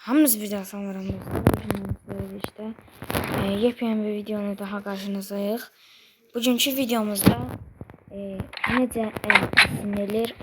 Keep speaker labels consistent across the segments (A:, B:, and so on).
A: Hamınız bir daha sanırım. İşte yepyeni bir videonun daha karşınızdayıq. Bugünkü videomuzda necə sinilir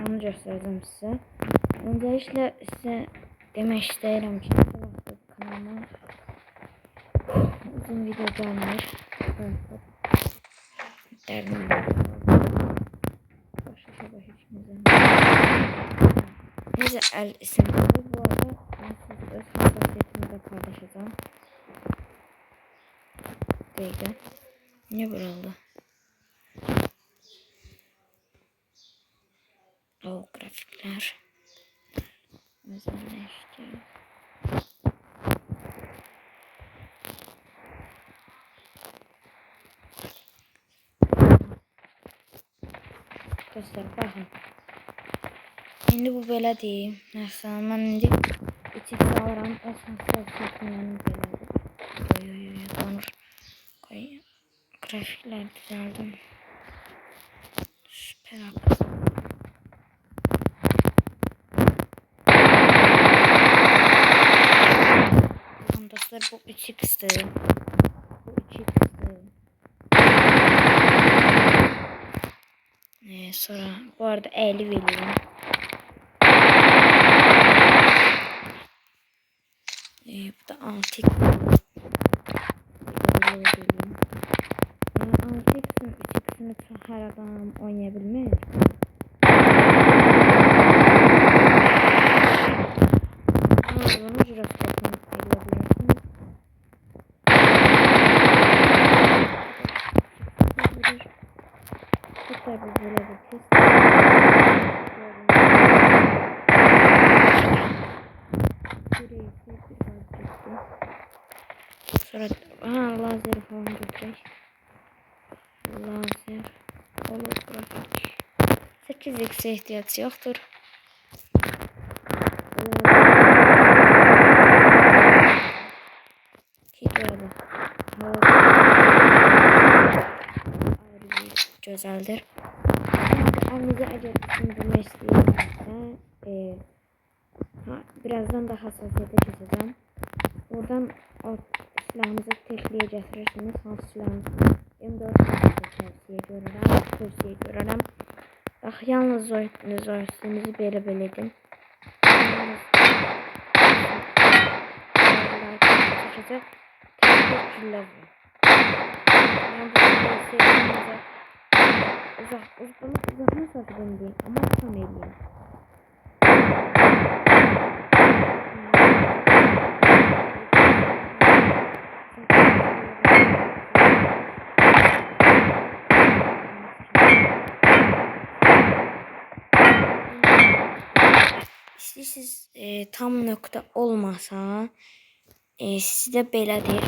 A: onu göstereceğim size. Öncelikle size demək istəyirəm ki, kanalıma uzun video gəlmir. Dərdim necə əl sinilir. Bu arada ben siz öz hassasiyetimi de paylaşacağım. Deyəcə. Niye böyle oldu? O grafikler. Özelleştir. Dostlar bakın. Şimdi bu böyle değil. Mesela ben indi içi sağlam o hassasiyetimin belədir. Konur. Grafikler düzeldim. Süper akıl. Dostlar bu 3x'ti. Sonra bu arada 50 veriyorum. Bu da 6x. 6x'in 3x'ini her adam oynayabilmez. Bunu jurasını edebilirsiniz. Tekrar böyle bir test. Sonra lazer falan götürək. Lazer holografik 8x'e ihtiyaç yoktur. Ayrı bir güzeldir. Elinize eğer düşündürmek istiyorsanız birazdan da hassasiyete keseceğim. Oradan o silahınızı tekliğe getirirsiniz. Hansı silahınızı M4 tövsiye görürəm. Bax, yalnız zoystiğinizi belə edin. Uzak mesafeden değil ama son eləyim. Siz tam nokta olmasa sizde belədir.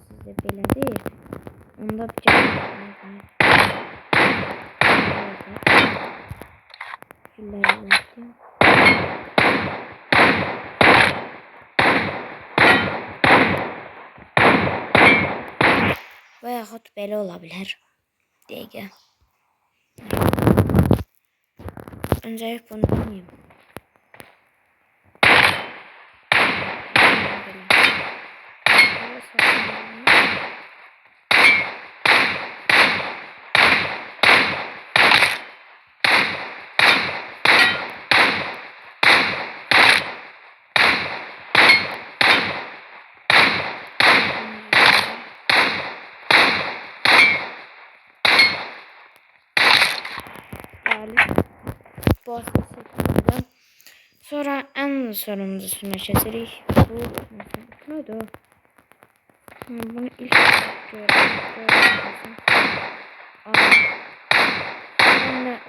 A: Sizde belədir. Onda bir və yaxud belə ola bilər. Dəqiqə. Öncəlik bunu deneyim. Sonra en sonuncusu keçirik. Bu neydi o? Bunu ilk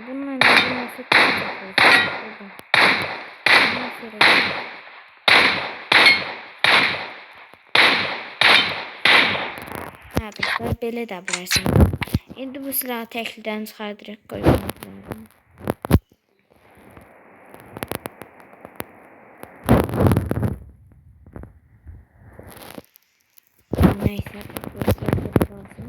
A: bununla nasıl arkadaşlar belə də bilərsiniz. İndi bu silahı təklidən çıxardırıq, qoymaq lazım. Neyse, bu silahı kalsın.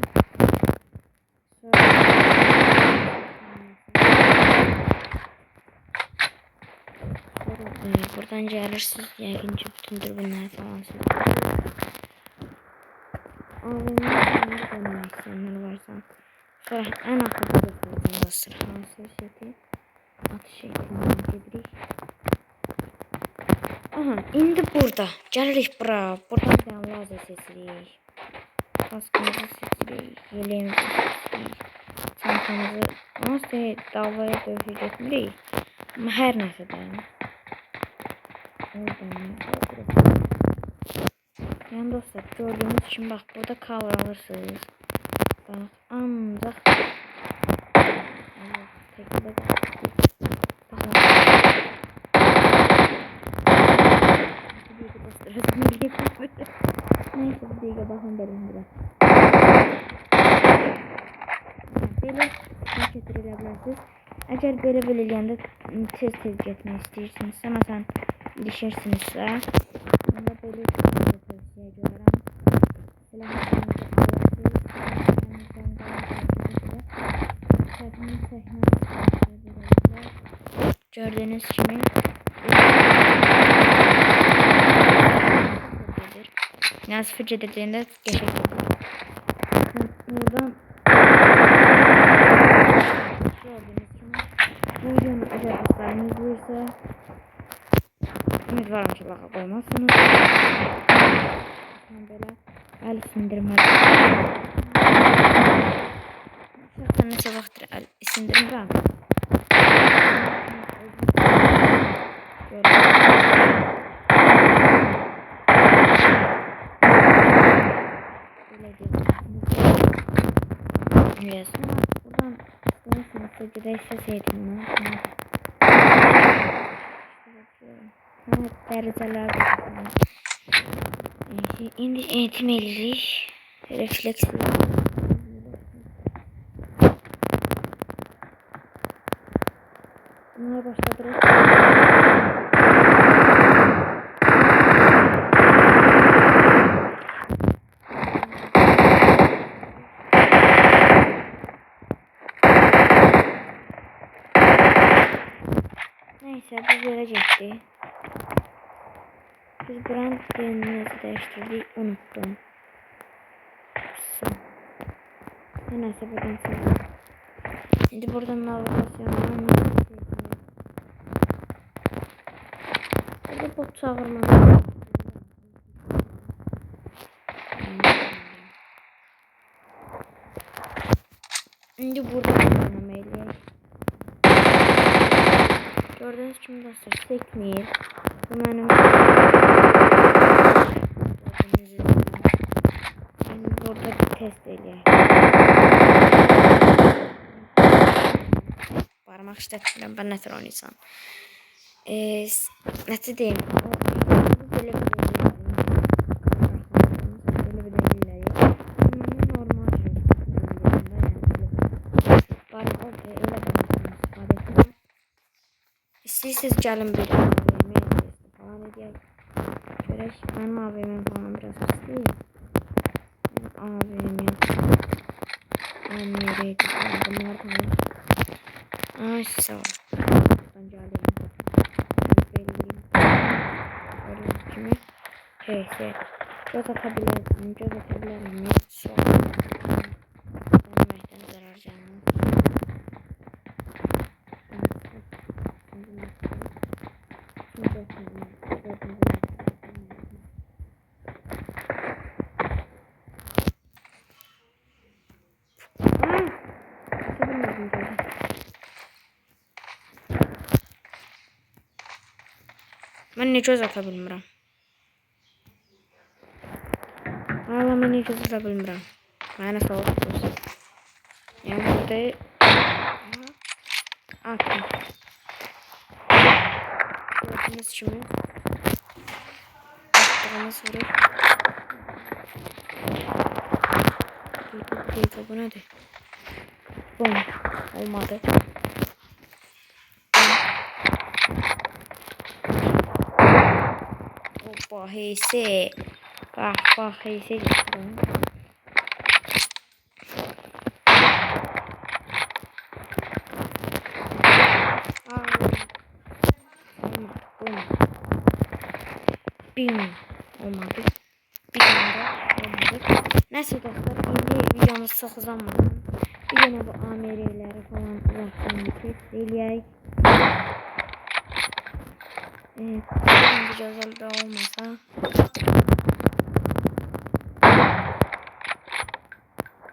A: Sonra buradan gelirsiniz. Yəqin ki, bütün dürbünlər falan siz. AVM'nin demək istəyənlər varsa. Sonra ən axırda göstərəcəm dostlar. Hansı seti? Atış şəklindən gedirik. Aha, indi burada. Gəlirik bura. Buradan bir dənə lazer seçirik. Kaskımızı seçirik. Yeleğimizi seçirik. Çantamızı. Nasıl davaya dövüşə getmirik. Amma hər nəsə də. Yani dostlar gördüğünüz için bak burada cover alırsınız. Bak ancak tekrar neyse bir dakika bakın derim biraz. Böyle hareket edebilirsiniz. Eğer böyle eləyəndə tez getmək istəyirsinizsə, məsələn ilişirsinizsə, onda belə tövsiyə görürəm. Silahınızı alırsınız, gördüğünüz kimi yani sıfırca dediğinde gerçekten buradan gördüğünüz gibi bu videonun eğer aslarınız buyursa ümidvaram ki lağa koymazsınız. Böyle el sindirmez. Şahsen neçə vaxtdır el sindirmirəm. Yes. Buradan isterseniz direkt seçelim. Evet, dereceler. İndi eğitim edirik. Refleksli. Bunlara başladırız. Neyse bu böyle gitti. Biz brand yerimizi değiştirdik. Unuttum. Neyse buradan sonra. Şimdi buradan navigasyondan burada bot çağırmalı. Şimdi buradan oynamalıyım. Gördüğünüz gibi dostlar sekmeyir. Bu benim şimdi burada bir test edeyim. Parmak işlətmirəm, ben nətər oynayacam. Nəticə deyim. Belə bir İstəyirsiniz gəlin bir AVM falan edək. Görək, mənim AVM falan biraz istəyir. AVM nereydi? Bunlar falan. Ay sağ ol. Ben gəldim. Belli. Gördüyünüz kimi. Heyse. Göz atabilirim. Göz atabilirim. Sol. Deməkdən zarar gəlmez. Ben ne göz ata bilmirəm. Valla ben ne göz ata bilmirəm. Mənə soğuk olsun. Yani burada atın. Gördüğünüz kimi attığımız vurur. Bu nedir? Bom. Olmadı. Hoppa heyse. Bak heyse gitti. Olmadı. Dream olmadı. Bir tane de olmadı. Neyse dostlar, indi videomuz çok uzanmadı. Bir yine bu AMR'leri falan uzaktan bir test eləyək. Bir gözəl de olmasa.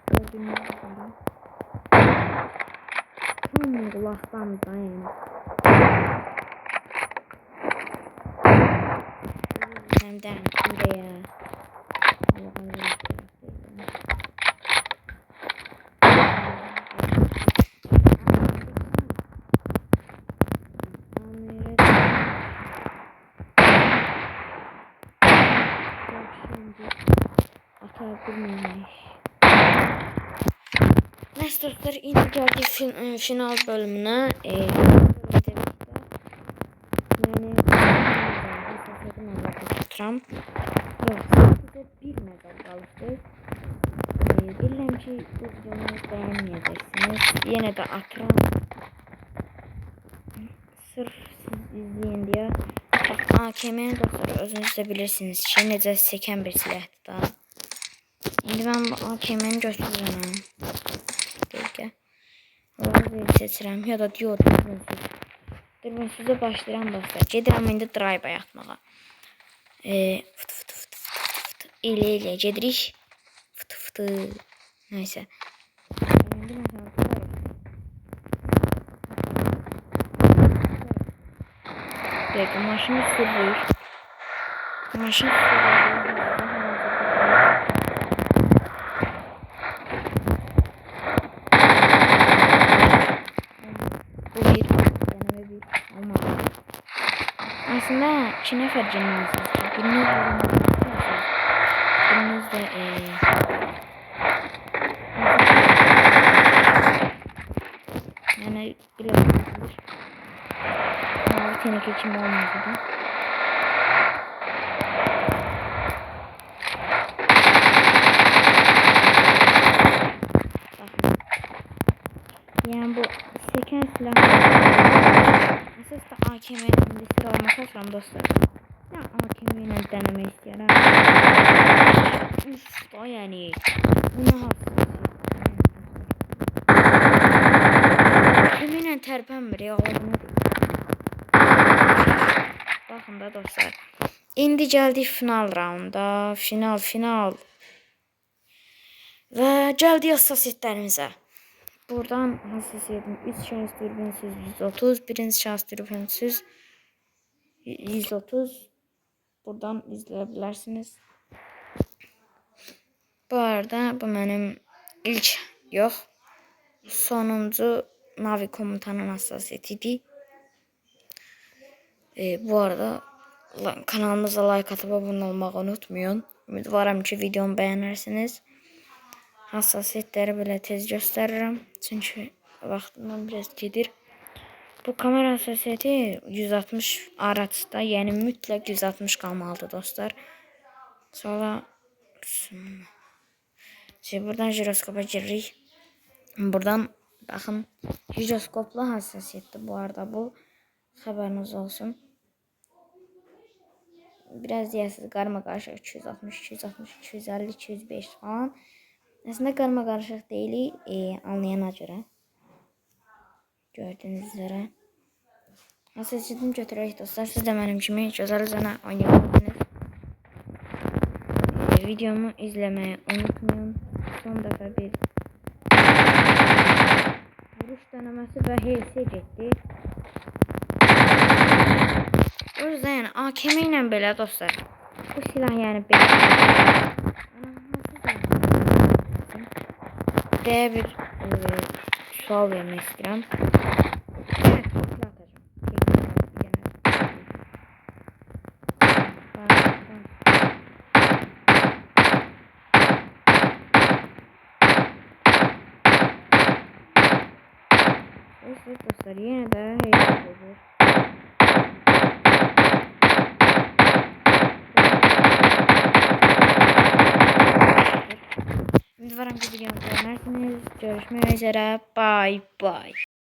A: Gördüğünüz gibi. Tam kulaktan da yani. Hem de buraya. Neyse dostlar, indi geldik final bölümüne. Yani tuturam. Yok, sadece bir medal kaldı. Bilmem ki bu videomu beğenmeyeceksiniz. Yine de atıram. Sırf siz izleyin diye. Bak, AKM'nin dostlar, özünüz de bilirsiniz ki necə seken bir silahdır da. Şimdi ben bu AKM'ni göstereceğim. Peki. Onu seçirəm ya da diyor dürbünsüzə başlayıram dostlar. Gedirəm indi drive atmağa. Fıtı fıtı fıtı fıtı fıtı. Elə gedirik. Fıtı fıtı. Neyse. İndi mesela peki, maşını sürür. Maşın sürür. Aslında iki nefer cinimiz var. Biriniz de yani bilebilirsiniz. Mavi teneke kim olmazdı da. Yani bu seken silah esas da AKM'nin bir sıra olmasa sıram dostlar. Ya AKM'yle deneme istiyorum. Uf da yani. Buna hassasiyet. AKM'yle tərpənmir ya. Bakın da dostlar. İndi geldik final raunda. Final. Ve geldik hassasiyetlerimize. Buradan hassasiyetim 3 şans dürbünsüz 130, birinci şans dürbünsüz 130. Buradan izleyebilirsiniz. Bu arada bu benim ilk yok. Sonuncu Navi komutanın hassasiyetiydi. Bu arada kanalımıza like atıp abone olmayı unutmayın. Ümidvaram ki videomu beğenirsiniz. Hassasiyetleri böyle tez gösteririm. Çünkü vaxtımdan biraz gedir. Bu kamera hassasiyeti 160 araçda, yani mütləq 160 qalmalıdır dostlar. Sonra buradan jiroskopa giririk. Buradan baxın, jiroskoplu hassasiyetdir bu arada bu. Xəbəriniz olsun. Biraz deyəsiniz qarma qarışıq 260, 260, 250, 205 falan. Aslında karma karışık değil, anlayana göre. Gördüğünüz üzere. Hassasiyetim götürək dostlar. Siz de benim kimi güzel zana oynayabilirsiniz. Videomu izlemeyi unutmayın. Son defa bir vuruş denemesi ve HS getdi. O yüzden yani AKM ilə belə dostlar. Bu silah yani belə. Deyə bir sual vermek istiyorum. Evet dostlar, yine de heyecanlıdır. Ümidvaram ki videomu beğenirsiniz. Görüşmek üzere. Bye bye.